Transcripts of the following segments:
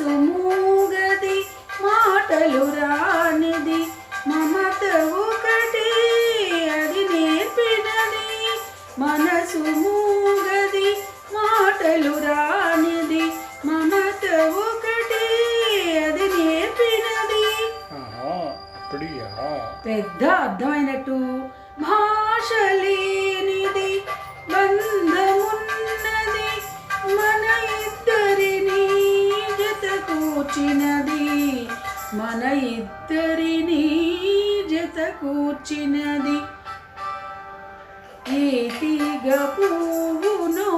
మనసు మూగది మాటలు రానిది మమత ఒకటి అది నేర్పినది మనసు మూగది మాటలు రానిది మమత ఒకటి అది నేర్పినది. పెద్ద అర్థమైనట్టు. భాష లేనిది బంధమున్నది మన ఇద్దరిని జత కూర్చినది మన ఇద్దరిని జత కూర్చినది. ఈ తీగ పువ్వును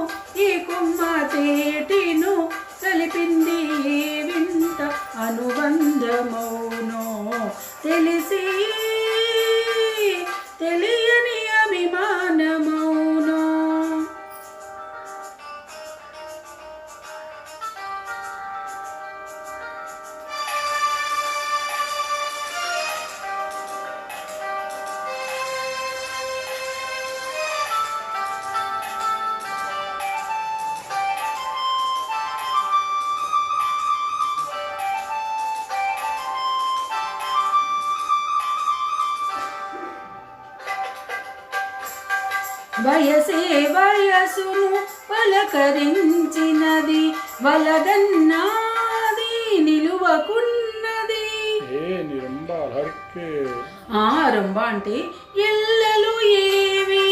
ఈ కొమ్మ తేటిను కలిపింది వింత అనుబంధమౌనో తెలిసి తెలియని అభిమానమౌనో. వయసే వయసును పలకరించినది వలదన్నాది నిలువకున్నది. రొంబ అంటే ఎల్లలు ఏవి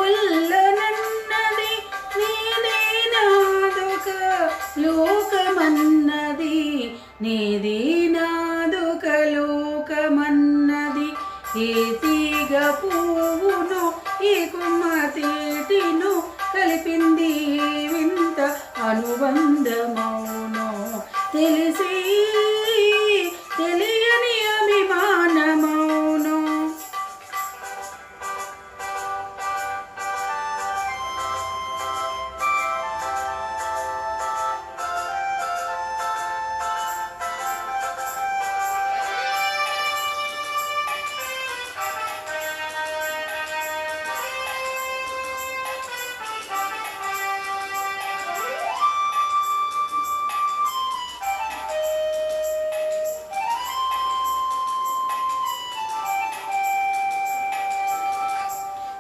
ఒల్లనన్నది నీదేనాదొక లోకమన్నది నీదేనాదొక లోకమన్నది. ఏ తీగ పువ్వును ఈ కొమ్మ తేటిను కలిపింది వింత అనుబంధమౌనో తెలిసి తెలియని అభిమానమౌనో.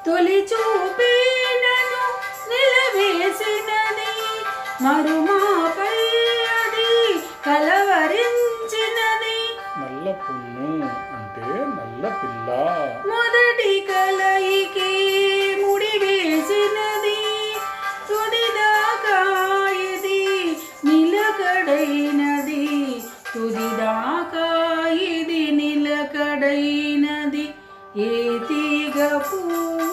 తొలి చూపేనను నిలవేసినది మరుమాపై అది కలవరించినది. నల్ల పున్ను అంటే నల్ల పిల్ల. మొదటి కలయికే ముడివేసినది తుదిదాకా ఇది నిలకడైనది తుదిదాకా ఇది నిలకడైనది. ఏ తీగ పువ్వు